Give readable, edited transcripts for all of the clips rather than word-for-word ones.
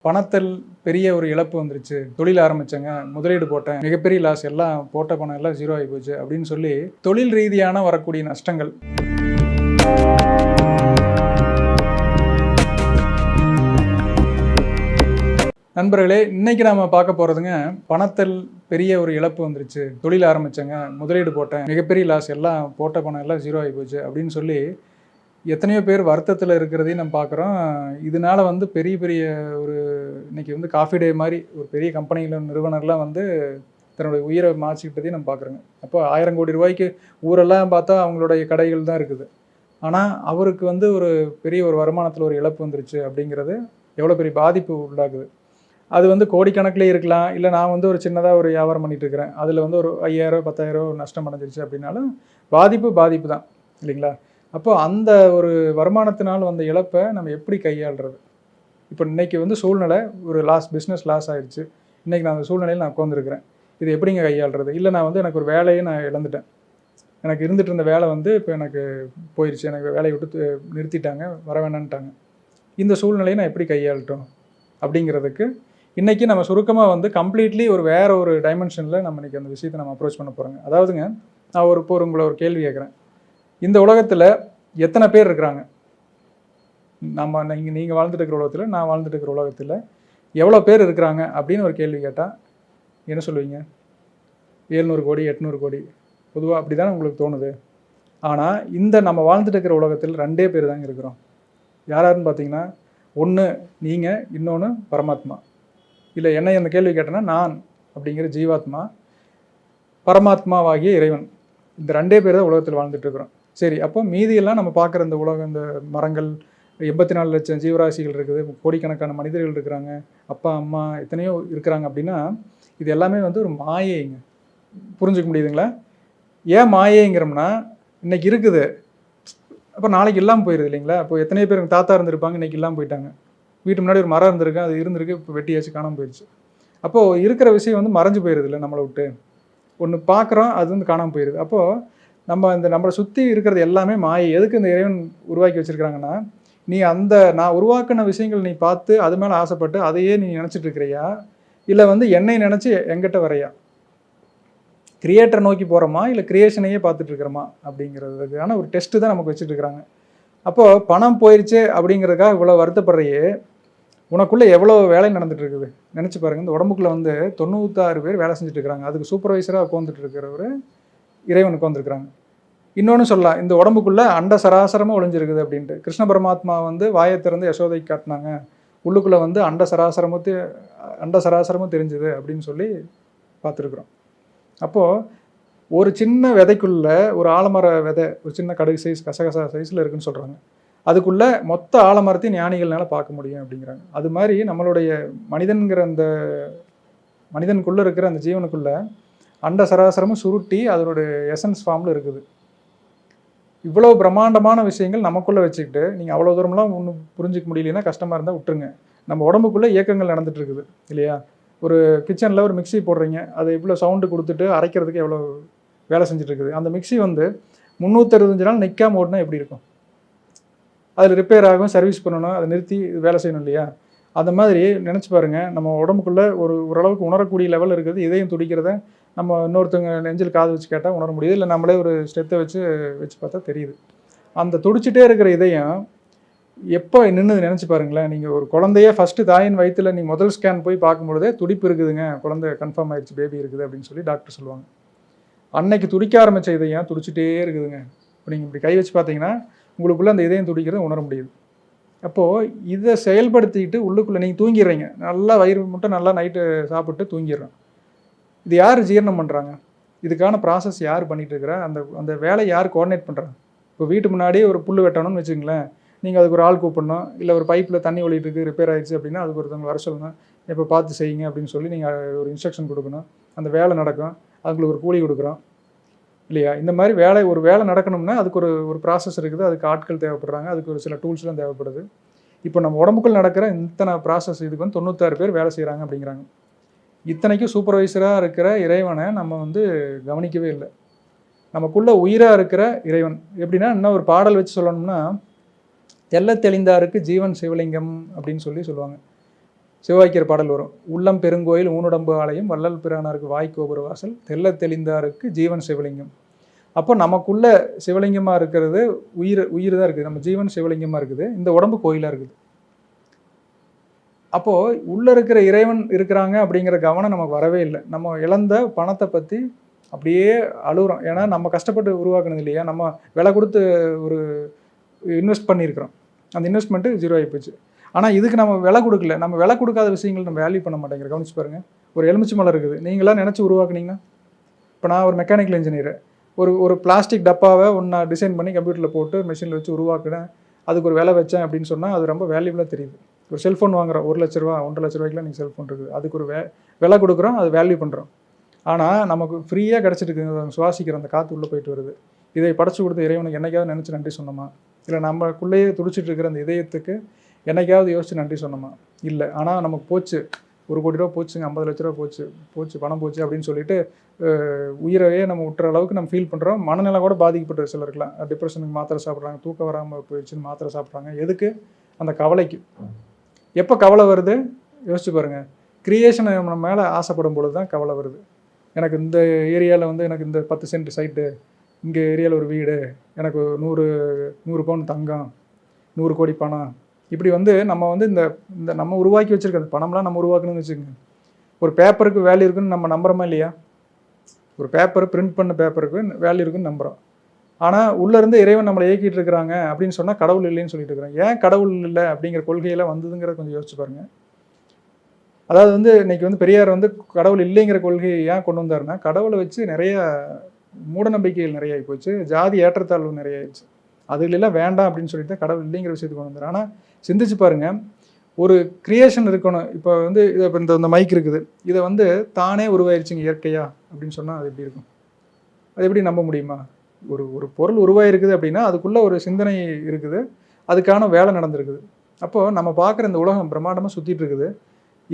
பணத்தில் பெரிய ஒரு இழப்பு வந்துருச்சு. தொழில் ஆரம்பிச்சேங்க, முதலீடு போட்டேன், மிகப்பெரிய லாஸ், எல்லாம் போட்ட பணம் எல்லாம் ஜீரோ ஆகி போச்சு அப்படின்னு சொல்லி தொழில் ரீதியான வரக்கூடிய நஷ்டங்கள். நண்பர்களே, இன்னைக்கு நாம பார்க்க போறதுங்க, பணத்தில் பெரிய ஒரு இழப்பு வந்துருச்சு, தொழில் ஆரம்பிச்சேங்க, முதலீடு போட்டேன், மிகப்பெரிய லாஸ், எல்லாம் போட்ட பணம் எல்லாம் ஜீரோ ஆகி போச்சு அப்படின்னு சொல்லி எத்தனையோ பேர் வருத்தத்தில் இருக்கிறதையும் நம்ம பார்க்குறோம். இதனால பெரிய பெரிய ஒரு இன்னைக்கு காஃபி டே மாதிரி ஒரு பெரிய கம்பெனியில் நிறுவனர்லாம் தன்னுடைய உயிரை மாற்றிக்கிட்டதையும் நம்ம பார்க்குறோங்க. அப்போ 1000 கோடி ரூபாய்க்கு ஊரெல்லாம் பார்த்தா அவங்களுடைய கடைகள் தான் இருக்குது. ஆனால் அவருக்கு ஒரு பெரிய ஒரு வருமானத்தில் ஒரு இழப்பு வந்துருச்சு அப்படிங்கிறது எவ்வளோ பெரிய பாதிப்பு உண்டாக்குது. அது கோடிக்கணக்கிலே இருக்கலாம். இல்லை நான் ஒரு சின்னதாக ஒரு வியாபாரம் பண்ணிட்டு இருக்கிறேன், அதில் ஒரு 5000 10,000 நஷ்டம் அடைஞ்சிருச்சு அப்படின்னாலும் பாதிப்பு தான் இல்லைங்களா? அப்போ அந்த ஒரு வருமானத்தினால் வந்த இழப்பை நம்ம எப்படி கையாளுறது? இப்போ இன்றைக்கி சூழ்நிலை ஒரு பிஸ்னஸ் லாஸ் ஆகிடுச்சு. இன்றைக்கி நான் அந்த சூழ்நிலையில் நான் உட்காந்துருக்கிறேன். இது எப்படிங்க கையாளுறது? இல்லை நான் எனக்கு ஒரு வேலையை நான் இழந்துட்டேன், எனக்கு இருந்துகிட்டு இருந்த வேலை இப்போ எனக்கு போயிடுச்சு, எனக்கு வேலையை விட்டு நிறுத்திட்டாங்க, வர வேணான்ட்டாங்க. இந்த சூழ்நிலையை நான் எப்படி கையாளட்டும் அப்படிங்கிறதுக்கு இன்றைக்கி நம்ம சுருக்கமாக கம்ப்ளீட்லி வேறு ஒரு டைமென்ஷனில் நம்ம இன்றைக்கி அந்த விஷயத்தை நம்ம அப்ரோச் பண்ண போகிறோங்க. அதாவதுங்க, நான் உங்களை ஒரு கேள்வி கேட்குறேன். இந்த உலகத்தில் எத்தனை பேர் இருக்கிறாங்க? நீங்கள் வாழ்ந்துட்டு இருக்கிற உலகத்தில், நான் வாழ்ந்துட்டு இருக்கிற உலகத்தில் எவ்வளோ பேர் இருக்கிறாங்க அப்படின்னு ஒரு கேள்வி கேட்டால் என்ன சொல்லுவீங்க? 700 கோடி 800 கோடி பொதுவாக அப்படி தானே உங்களுக்கு தோணுது. ஆனால் நம்ம வாழ்ந்துட்டு இருக்கிற உலகத்தில் 2 பேர் தாங்க இருக்கிறோம். யாருன்னு பார்த்தீங்கன்னா, ஒன்று நீங்கள், இன்னொன்று பரமாத்மா. இல்லை என்னை அந்த கேள்வி கேட்டேன்னா, நான் அப்படிங்கிற ஜீவாத்மா, பரமாத்மாவாகிய இறைவன், இந்த 2 பேர் தான் உலகத்தில் வாழ்ந்துட்டு இருக்கிறோம். சரி, அப்போ மீதியெல்லாம் நம்ம பார்க்குற இந்த உலகம், இந்த மரங்கள், 84 லட்சம் ஜீவராசிகள் இருக்குது, கோடிக்கணக்கான மனிதர்கள் இருக்கிறாங்க, அப்பா அம்மா எத்தனையோ இருக்கிறாங்க அப்படின்னா இது எல்லாமே ஒரு மாயைங்க. புரிஞ்சுக்க முடியுதுங்களா? ஏன் மாயைங்கிறோம்னா, இன்றைக்கி இருக்குது, அப்போ நாளைக்கு இல்லாமல் போயிடுது இல்லைங்களா? அப்போ எத்தனையோ பேர் தாத்தா இருந்திருப்பாங்க, இன்றைக்கி இல்லாமல் போயிட்டாங்க. வீட்டு முன்னாடி ஒரு மரம் இருந்திருக்கு, அது இருந்திருக்கு, இப்போ வெட்டியாச்சு, காணாமல் போயிடுச்சு. அப்போது இருக்கிற விஷயம் மறைஞ்சு போயிடுது இல்லை, நம்மளை விட்டு. ஒன்று பார்க்குறோம், அது காணாமல் போயிடுது. அப்போது நம்மளை சுற்றி இருக்கிறது எல்லாமே மாயை. எதுக்கு இந்த இறைவன் உருவாக்கி வச்சுருக்கிறாங்கன்னா, நீ நான் உருவாக்கின விஷயங்கள் நீ பார்த்து அது மேலே ஆசைப்பட்டு அதையே நீ நினச்சிட்டு இருக்கிறியா, இல்லை என்னை நினச்சி எங்கிட்ட வரையா? கிரியேட்டரை நோக்கி போகிறோமா, இல்லை கிரியேஷனையே பார்த்துட்டு இருக்கிறோமா அப்படிங்கிறதுக்கான ஒரு டெஸ்ட்டு தான் நமக்கு வச்சுட்டு இருக்கிறாங்க. அப்போது பணம் போயிடுச்சு அப்படிங்கிறதுக்காக இவ்வளோ வருத்தப்படுறையே, உனக்குள்ளே எவ்வளோ வேலை நடந்துட்டு இருக்குது நினச்சி பாருங்கள். இந்த உடம்புக்குள்ளே 96 பேர் வேலை செஞ்சுட்டு இருக்கிறாங்க. அதுக்கு சூப்பர்வைசராக உட்காந்துட்டு இருக்கிறவர் இறைவன் உட்காந்துருக்குறாங்க. இன்னொன்று சொல்லலாம், இந்த உடம்புக்குள்ளே அண்ட சராசரமாக ஒளிஞ்சிருக்குது அப்படின்ட்டு. கிருஷ்ண பரமாத்மா வாயை திறந்து யசோதை காட்டினாங்க, உள்ளுக்குள்ளே அண்ட சராசரமும் தெரிஞ்சுது அப்படின்னு சொல்லி பார்த்துருக்குறோம். அப்போது ஒரு சின்ன விதைக்குள்ளே ஒரு ஆலமர விதை, ஒரு சின்ன கடுகு சைஸ், கசகசா சைஸில் இருக்குன்னு சொல்கிறாங்க. அதுக்குள்ளே மொத்த ஆலமரத்தையும் ஞானிகள்னால பார்க்க முடியும் அப்படிங்கிறாங்க. அது மாதிரி நம்மளுடைய மனிதனுக்குள்ளே இருக்கிற அந்த ஜீவனுக்குள்ளே அண்ட சராசரமும் சுருட்டி அதனுடைய எசன்ஸ் ஃபார்மில் இருக்குது. இவ்வளோ பிரம்மாண்டமான விஷயங்கள் நமக்குள்ளே வச்சுக்கிட்டு நீங்கள் அவ்வளோ தூரம்லாம் ஒன்றும் புரிஞ்சிக்க முடியலன்னா கஷ்டமாக இருந்தால் விட்டுருங்க. நம்ம உடம்புக்குள்ளே இயக்கங்கள் நடந்துகிட்டு இருக்குது இல்லையா? ஒரு கிச்சனில் ஒரு மிக்சி போடுறீங்க, அது இவ்வளோ சவுண்டு கொடுத்துட்டு அரைக்கிறதுக்கு எவ்வளோ வேலை செஞ்சுட்டு இருக்குது. அந்த மிக்சி 365 நாள் நிற்காம ஓடினா எப்படி இருக்கும்? அதில் ரிப்பேர் ஆகும், சர்வீஸ் பண்ணணும், அதை நிறுத்தி வேலை செய்யணும் இல்லையா? அந்த மாதிரி நினச்சி பாருங்கள், நம்ம உடம்புக்குள்ளே ஓரளவுக்கு உணரக்கூடிய லெவல் இருக்குது. இதயம் துடிக்கிறத நம்ம இன்னொருத்தவங்க நெஞ்சில் காது வச்சு கேட்டால் உணர முடியுது, இல்லை நம்மளே ஒரு ஸ்டெத்தை வச்சு பார்த்தா தெரியுது. அந்த துடிச்சிட்டே இருக்கிற இதயம் எப்போ நின்றுது நினச்சி பாருங்களேன். நீங்கள் ஒரு குழந்தைய ஃபஸ்ட்டு தாயின் வயிற்றில் நீங்கள் முதல் ஸ்கேன் போய் பார்க்கும்பொழுதே துடிப்பு இருக்குதுங்க, குழந்தை கன்ஃபார்ம் ஆகிடுச்சு, பேபி இருக்குது அப்படின்னு சொல்லி டாக்டர் சொல்லுவாங்க. அன்னைக்கு துடிக்க ஆரம்பித்த இதயம் துடிச்சிட்டே இருக்குதுங்க. இப்போ நீங்கள் இப்படி கை வச்சு பார்த்தீங்கன்னா உங்களுக்குள்ளே அந்த இதயம் துடிக்கிறத உணர முடியுது. அப்போது இதை செயல்படுத்திக்கிட்டு உள்ளுக்குள்ளே நீங்கள் தூங்கிடுறீங்க, நல்லா வயிறு மட்டும் நல்லா நைட்டு சாப்பிட்டு தூங்கிடுறோம். இது யார் ஜீரணம் பண்ணுறாங்க? இதுக்கான ப்ராசஸ் யார் பண்ணிகிட்டு இருக்கிறா? அந்த வேலை யார் கோஆர்டினேட் பண்ணுறாங்க? இப்போ வீட்டு முன்னாடி ஒரு புல் வெட்டணும்னு வச்சுங்களேன், நீங்கள் அதுக்கு ஒரு ஆள் கூப்பிடணும், இல்லை ஒரு பைப்பில் தண்ணி ஒழிட்டு இருக்குது, ரிப்பேர் ஆகிடுச்சு அப்படின்னா அதுக்கு ஒருத்தவங்க வர சொல்லணும், இப்போ பார்த்து செய்யுங்க அப்படின்னு சொல்லி நீங்கள் ஒரு இன்ஸ்ட்ரக்ஷன் கொடுக்கணும். அந்த வேலை நடக்கும், அதுங்களுக்கு ஒரு கூலி கொடுக்குறோம் இல்லையா? இந்த மாதிரி ஒரு வேலை நடக்கணும்னா அதுக்கு ஒரு ப்ராசஸ் இருக்குது, அதுக்கு ஆட்கள் தேவைப்படுறாங்க, அதுக்கு ஒரு சில டூல்ஸ்லாம் தேவைப்படுது. இப்போ நம்ம உடம்புக்குள் நடக்கிற இத்தனை ப்ராசஸ் இதுக்கு 96 பேர் வேலை செய்கிறாங்க அப்படிங்கிறாங்க. இத்தனைக்கும் சூப்பர்வைசராக இருக்கிற இறைவனை நம்ம கவனிக்கவே இல்லை. நமக்குள்ள உயிராக இருக்கிற இறைவன் எப்படின்னா, இன்னும் ஒரு பாடல் வச்சு சொல்லணும்னா, தெல்ல தெளிந்தாருக்கு ஜீவன் சிவலிங்கம் அப்படின்னு சொல்லுவாங்க. சிவவாக்கியர் பாடல் வரும், உள்ளம் பெருங்கோயில் ஊனுடம்பு ஆலயம் வள்ளல் பிரானாருக்கு வாய்க்கோபுர வாசல் தெல்ல தெளிந்தாருக்கு ஜீவன் சிவலிங்கம். அப்போ நமக்குள்ள சிவலிங்கமாக இருக்கிறது உயிர் தான் இருக்குது, நம்ம ஜீவன் சிவலிங்கமாக இருக்குது, இந்த உடம்பு கோயிலாக இருக்குது. அப்போது உள்ளே இருக்கிற இறைவன் இருக்கிறாங்க அப்படிங்கிற கவனம் நமக்கு வரவே இல்லை. நம்ம இழந்த பணத்தை பற்றி அப்படியே அழுகுறோம். ஏன்னா நம்ம கஷ்டப்பட்டு உருவாக்குனது இல்லையா, நம்ம விலை கொடுத்து ஒரு இன்வெஸ்ட் பண்ணியிருக்கிறோம், அந்த இன்வெஸ்ட்மெண்ட்டு 0 ஆகி போச்சு. ஆனால் இதுக்கு நம்ம விலை கொடுக்கல. நம்ம விலை கொடுக்காத விஷயங்கள் நம்ம வேல்யூ பண்ண மாட்டேங்கிற. கவனிச்சு பாருங்கள், ஒரு எலுமிச்சை மலை இருக்குது, நீங்களாம் நினச்சி உருவாக்குனீங்கன்னா, இப்போ நான் ஒரு மெக்கானிக்கல் இன்ஜினியர், ஒரு பிளாஸ்டிக் டப்பாவை நான் டிசைன் பண்ணி கம்ப்யூட்டரில் போட்டு மெஷினில் வச்சு உருவாக்குனேன், அதுக்கு ஒரு விலை வச்சேன் அப்படின்னு சொன்னால் அது ரொம்ப வேல்யூபுளாக தெரியுது. ஒரு செல்ஃபோன் வாங்குகிறோம், 1 லட்ச ரூபா 1.5 லட்ச ரூபாய்க்குலாம் நீங்கள் செல்ஃபோன் இருக்குது, அதுக்கு ஒரு விலை கொடுக்குறோம், அது வேல்யூ பண்ணுறோம். ஆனால் நமக்கு ஃப்ரீயாக கிடச்சிட்டு இருக்குது, சுவாசிக்கிற அந்த காற்று உள்ளே போயிட்டு வருது. இதை படைச்சு கொடுத்த இறைவனுக்கு என்னைக்காவது நினச்சி நன்றி சொன்னோமா? இல்லை நம்மக்குள்ளேயே துடிச்சிட்டு இருக்கிற அந்த இதயத்துக்கு என்னைக்காவது யோசிச்சு நன்றி சொன்னோமா? இல்லை. ஆனால் நமக்கு போச்சு, 1 கோடி ரூபா போச்சுங்க, 50 லட்ச ரூபா போச்சு பணம் போச்சு அப்படின்னு சொல்லிட்டு உயிரையே நம்ம விட்டுற அளவுக்கு நம்ம ஃபீல் பண்ணுறோம். மனநிலை கூட பாதிக்கப்பட்ட சிலருக்குலாம் டிப்ரெஷனுக்கு மாத்திரை சாப்பிட்றாங்க, தூக்கம் வராமல் போயிடுச்சுன்னு மாத்திரை சாப்பிட்றாங்க. எதுக்கு? அந்த கவலைக்கு. எப்போ கவலை வருது யோசிச்சு பாருங்கள். கிரியேஷனை நம்ம மேலே ஆசைப்படும் பொழுது தான் கவலை வருது. எனக்கு இந்த ஏரியாவில் வந்து எனக்கு இந்த 10 சென்ட் சைட்டு, இங்கே ஏரியாவில் ஒரு வீடு, எனக்கு 100 பவுன் தங்கம், 100 கோடி பணம், இப்படி வந்து நம்ம வந்து இந்த நம்ம உருவாக்கி வச்சுருக்க அந்த பணம்லாம் நம்ம உருவாக்கணும்னு வச்சுக்கோங்க. ஒரு பேப்பருக்கு வேல்யூ இருக்குன்னு நம்ம நம்புகிறோமா இல்லையா? ஒரு பேப்பர் பிரிண்ட் பண்ண பேப்பருக்கு வேல்யூ இருக்குன்னு நம்புகிறோம். ஆனால் உள்ளேருந்து இறைவன் நம்மளை இயக்கிட்டு இருக்கிறாங்க அப்படின்னு சொன்னால் கடவுள் இல்லைன்னு சொல்லிட்டு இருக்கிறோம். ஏன் கடவுள் இல்லை அப்படிங்கிற கொள்கையெல்லாம் வந்ததுங்கிறத கொஞ்சம் யோசிச்சு பாருங்கள். அதாவது வந்து இன்றைக்கி வந்து பெரியார் வந்து கடவுள் இல்லைங்கிற கொள்கையை ஏன் கொண்டு வந்தாருன்னா, கடவுளை வச்சு நிறைய மூடநம்பிக்கைகள் நிறைய ஆகி போச்சு, ஜாதி ஏற்றத்தாழ்வு நிறைய ஆயிடுச்சு. அதுலாம் வேண்டாம் அப்படின்னு சொல்லிட்டு தான் கடவுள் இல்லைங்கிற விஷயத்துக்கு கொண்டு வந்தார். ஆனால் சிந்திச்சு பாருங்கள், ஒரு கிரியேஷன் இருக்கணும். இப்போ வந்து இதை இப்போ இந்த மைக் இருக்குது, இதை வந்து தானே உருவாயிருச்சுங்க இயற்கையா அப்படின்னு சொன்னால் அது எப்படி இருக்கும்? அது எப்படி நம்ப முடியுமா? ஒரு பொருள் உருவாயிருக்குது அப்படின்னா அதுக்குள்ளே ஒரு சிந்தனை இருக்குது, அதுக்கான வேலை நடந்திருக்குது. அப்போது நம்ம பார்க்குற இந்த உலகம் பிரம்மாண்டமாக சுற்றிட்டு இருக்குது,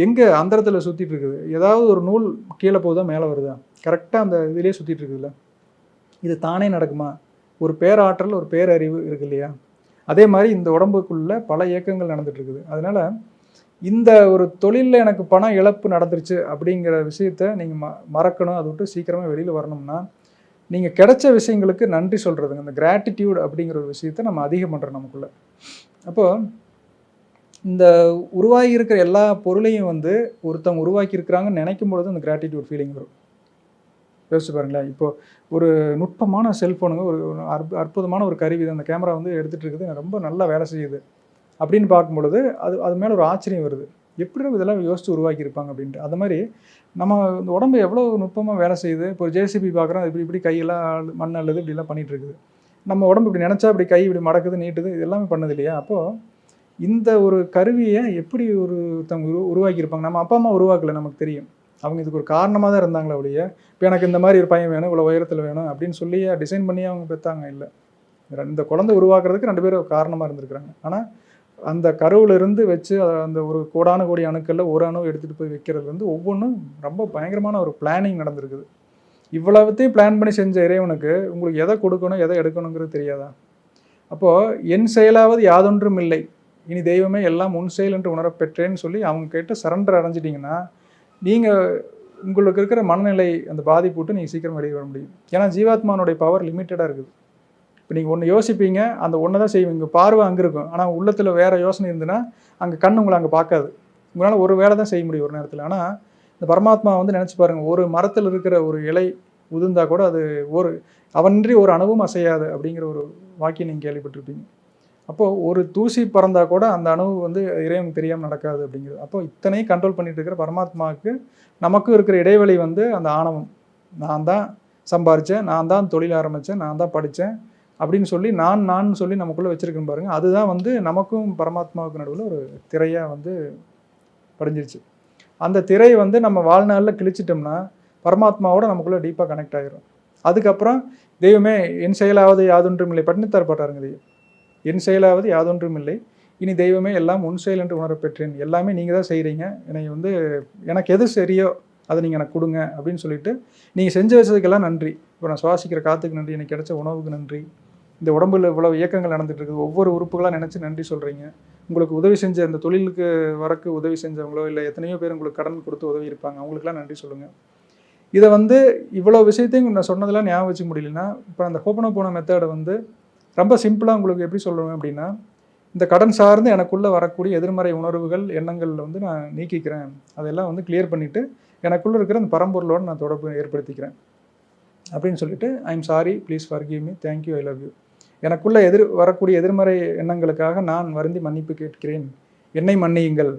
எங்கே அந்தரத்தில் சுற்றிட்டு இருக்குது, ஏதாவது ஒரு நூல் கீழே போகுதா மேலே வருதா, கரெக்டாக அந்த இதிலே சுற்றிட்டு இருக்குதுல்ல, இது தானே நடக்குமா? ஒரு பேராற்றல், ஒரு பேரறிவு இருக்கு இல்லையா? அதே மாதிரி இந்த உடம்புக்குள்ளே பல இயக்கங்கள் நடந்துட்டு இருக்குது. அதனால் இந்த ஒரு தொழிலில் எனக்கு பண இழப்பு நடந்துருச்சு அப்படிங்கிற விஷயத்த நீங்கள் மறக்கணும். அதை விட்டு சீக்கிரமாக வெளியில் வரணும்னா நீங்கள் கிடைச்ச விஷயங்களுக்கு நன்றி சொல்கிறதுங்க, இந்த கிராட்டிடியூட் அப்படிங்கிற ஒரு விஷயத்த நம்ம அதிகம் பண்ணுறோம் நமக்குள்ளே. அப்போது இந்த உருவாகி இருக்கிற எல்லா பொருளையும் வந்து ஒருத்தவங்க உருவாக்கியிருக்கிறாங்கன்னு நினைக்கும் பொழுது அந்த கிராட்டிடியூட் ஃபீலிங் வரும். யோசிச்சு பாருங்களேன். இப்போது ஒரு நுட்பமான செல்ஃபோனுங்க, ஒரு அற்புதமான ஒரு கருவி, அந்த கேமரா வந்து எடுத்துகிட்டு இருக்குது, ரொம்ப நல்லா வேலை செய்யுது அப்படின்னு பார்க்கும்பொழுது அது மேலே ஒரு ஆச்சரியம் வருது. எப்படி இதெல்லாம் யோசித்து உருவாக்கியிருப்பாங்க அப்படின்ட்டு. அது மாதிரி நம்ம இந்த உடம்பு எவ்வளோ நுட்பமாக வேலை செய்யுது. இப்போ ஜேசிபி பார்க்குறோம், இப்படி கையெல்லாம் மண் அல்லது இப்படிலாம் பண்ணிகிட்டு இருக்குது. நம்ம உடம்பு இப்படி நினச்சா இப்படி கை இப்படி மடக்குது, நீட்டுது, இது எல்லாமே பண்ணுது இல்லையா? அப்போது இந்த ஒரு கருவியை எப்படி ஒருத்தவங்க உருவாக்கியிருப்பாங்க? நம்ம அப்பா அம்மா உருவாக்கலை, நமக்கு தெரியும். அவங்க இதுக்கு ஒரு காரணமாக தான் இருந்தாங்களே ஒழிய, இப்போ எனக்கு இந்த மாதிரி ஒரு பையன் வேணும், இவ்வளோ உயரத்தில் வேணும் அப்படின்னு சொல்லி டிசைன் பண்ணி அவங்க பெற்றாங்க இல்லை. இந்த குழந்தை உருவாக்குறதுக்கு 2 பேரும் காரணமாக இருந்திருக்கிறாங்க. ஆனால் அந்த கருவிலிருந்து வச்சு அந்த ஒரு கோடான கோடி அணுக்களில் ஒரு அணு எடுத்துகிட்டு போய் வைக்கிறது வந்து ஒவ்வொன்றும் ரொம்ப பயங்கரமான ஒரு பிளானிங் நடந்திருக்குது. இவ்வளவுத்தையும் பிளான் பண்ணி செஞ்ச இறைவனுக்கு உங்களுக்கு எதை கொடுக்கணும், எதை எடுக்கணுங்கிறது தெரியாதா? அப்போது என் செயலாவது யாதொன்றும் இல்லை, இனி தெய்வமே எல்லாம் உன் செயல் என்று உணரப்பெற்றேன்னு சொல்லி அவங்க கேட்டு சரண்டர் அடைஞ்சிட்டிங்கன்னா நீங்கள் உங்களுக்கு இருக்கிற மனநிலை அந்த பாதிப்பு விட்டு நீங்கள் சீக்கிரம் வெளியே வர முடியும். ஏன்னா ஜீவாத்மானுடைய பவர் லிமிட்டடாக இருக்குது. இப்போ நீங்கள் ஒன்று யோசிப்பீங்க, அந்த ஒன்று தான் செய்வீங்க, பார்வை அங்கே இருக்கும். ஆனால் உள்ளத்தில் வேறு யோசனை இருந்துன்னா அங்கே கண் உங்களை அங்கே பார்க்காது. உங்களால் ஒரு வேலை தான் செய்ய முடியும் ஒரு நேரத்தில். ஆனால் இந்த பரமாத்மா வந்து நினச்சி பாருங்கள், ஒரு மரத்தில் இருக்கிற ஒரு இலை உதிர்ந்தால் கூட அது அவன்றி ஒரு அணுவும் அசையாது அப்படிங்கிற ஒரு வாக்கியம் நீங்கள் கேள்விப்பட்டிருப்பீங்க. அப்போது ஒரு தூசி பறந்தால் கூட அந்த அணு வந்து இறைவனுக்கு தெரியாமல் நடக்காது அப்படிங்கிறது. அப்போது இத்தனையும் கண்ட்ரோல் பண்ணிட்டு இருக்கிற பரமாத்மாவுக்கு நமக்கும் இருக்கிற இடைவெளி வந்து அந்த ஆணவம். நான் தான் சம்பாரித்தேன், நான் தான் தொழில் ஆரம்பித்தேன், நான் தான் படித்தேன் அப்படின்னு சொல்லி நான் சொல்லி நமக்குள்ளே வச்சுருக்கேன்னு பாருங்கள். அதுதான் வந்து நமக்கும் பரமாத்மாவுக்கு நடுவில் ஒரு திரையாக வந்து படிஞ்சிருச்சு. அந்த திரை வந்து நம்ம வாழ்நாளில் கிழிச்சிட்டோம்னா பரமாத்மாவோட நமக்குள்ளே டீப்பாக கனெக்ட் ஆகிரும். அதுக்கப்புறம் தெய்வமே என் செயலாவது யாதொன்றும் இல்லை பட்டினத்தார் பாட்டாருங்க. தெய்வம் என் செயலாவது யாதொன்றும் இல்லை, இனி தெய்வமே எல்லாம் உன் செயல் என்று உணரப்பெற்றேன். எல்லாமே நீங்கள் தான் செய்கிறீங்க, என்னை வந்து எனக்கு எது சரியோ அதை நீங்கள் எனக்கு கொடுங்க அப்படின்னு சொல்லிட்டு நீங்கள் செஞ்சு வச்சதுக்கெல்லாம் நன்றி. இப்போ நான் சுவாசிக்கிற காற்றுக்கு நன்றி, எனக்கு கிடைச்ச உணவுக்கு நன்றி, இந்த உடம்புல இவ்வளவு இயக்கங்கள் நடந்துட்டு இருக்குது, ஒவ்வொரு உறுப்புகளாக நினச்சி நன்றி சொல்கிறீங்க. உங்களுக்கு உதவி செஞ்ச அந்த தொழிலுக்கு வரக்கு உதவி செஞ்சவங்களோ இல்லை எத்தனையோ பேர் உங்களுக்கு கடன் கொடுத்து உதவி இருப்பாங்க, அவங்களுக்குலாம் நன்றி சொல்லுங்கள். இதை வந்து இவ்வளோ விஷயத்தையும் நான் சொன்னதெல்லாம் ஞாபகம் வச்சுக்க முடியலன்னா, இப்போ அந்த ஹோபனோபோனோ மெத்தடை வந்து ரொம்ப சிம்பிளாக உங்களுக்கு எப்படி சொல்லுவேன் அப்படின்னா, இந்த கடன் சார்ந்து எனக்குள்ளே வரக்கூடிய எதிர்மறை உணர்வுகள் எண்ணங்களில் வந்து நான் நீக்கிக்கிறேன், அதெல்லாம் வந்து கிளியர் பண்ணிவிட்டு எனக்குள்ளே இருக்கிற அந்த பரம்பொருளோடு நான் தொடர்பு ஏற்படுத்திக்கிறேன் அப்படின்னு சொல்லிட்டு, I am sorry, please forgive me, thank you, I love you. எனக்குள்ளே வரக்கூடிய எதிர்மறை எண்ணங்களுக்காக நான் வருந்தி மன்னிப்பு கேட்கிறேன், என்னை மன்னியுங்கள்,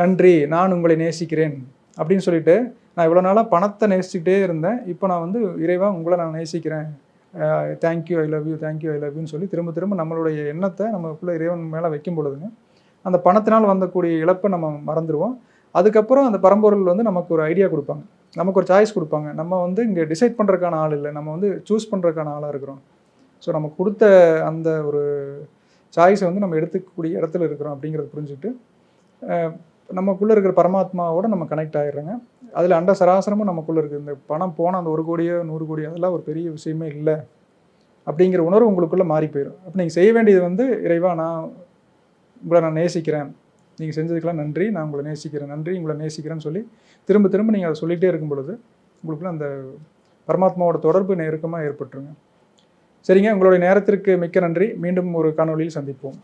நன்றி, நான் உங்களை நேசிக்கிறேன் அப்படின்னு சொல்லிட்டு, நான் இவ்வளோ நாளாக பணத்தை நேசிச்சுக்கிட்டே இருந்தேன், இப்போ நான் வந்து இறைவா உங்களை நான் நேசிக்கிறேன், thank you, I love you, thank you, I love யூன்னு சொல்லி திரும்ப திரும்ப நம்மளுடைய எண்ணத்தை நமக்குள்ளே இறைவன் மேலே வைக்கும் பொழுதுங்க, அந்த பணத்தினால் வந்தக்கூடிய இழப்பை நம்ம மறந்துடுவோம். அதுக்கப்புறம் அந்த பரம்பொருள் வந்து நமக்கு ஒரு ஐடியா கொடுப்பாங்க, நமக்கு ஒரு சாய்ஸ் கொடுப்பாங்க. நம்ம வந்து இங்கே டிசைட் பண்ணுறதுக்கான ஆள் இல்லை, நம்ம வந்து சூஸ் பண்ணுறதுக்கான ஆளாக இருக்கிறோம். ஸோ நம்ம கொடுத்த அந்த ஒரு சாய்ஸை வந்து நம்ம எடுத்துக்கக்கூடிய இடத்துல இருக்கிறோம் அப்படிங்கிறத புரிஞ்சுக்கிட்டு நமக்குள்ளே இருக்கிற பரமாத்மாவோட நம்ம கனெக்ட் ஆகிடுறோங்க. அதில் அண்ட சராசரமும் நமக்குள்ளே இருக்குது. இந்த பணம் போனால் அந்த 1 கோடியோ 100 கோடியோ அதெல்லாம் ஒரு பெரிய விஷயமே இல்லை அப்படிங்கிற உணர்வு உங்களுக்குள்ளே மாறி போயிடும். அப்போ நீங்கள் செய்ய வேண்டியது வந்து, இறைவா நான் உங்களை நான் நேசிக்கிறேன், நீங்கள் செஞ்சதுக்கெல்லாம் நன்றி, நான் உங்களை நேசிக்கிறேன், நன்றி, உங்களை நேசிக்கிறேன்னு சொல்லி திரும்ப திரும்ப நீங்கள் அதை சொல்லிகிட்டே இருக்கும் பொழுது உங்களுக்குள்ள அந்த பரமாத்மாவோட தொடர்பு நெருக்கமாக ஏற்பட்டுருங்க. சரிங்க, உங்களுடைய நேரத்திற்கு மிக்க நன்றி. மீண்டும் ஒரு காணொளியில் சந்திப்போம்.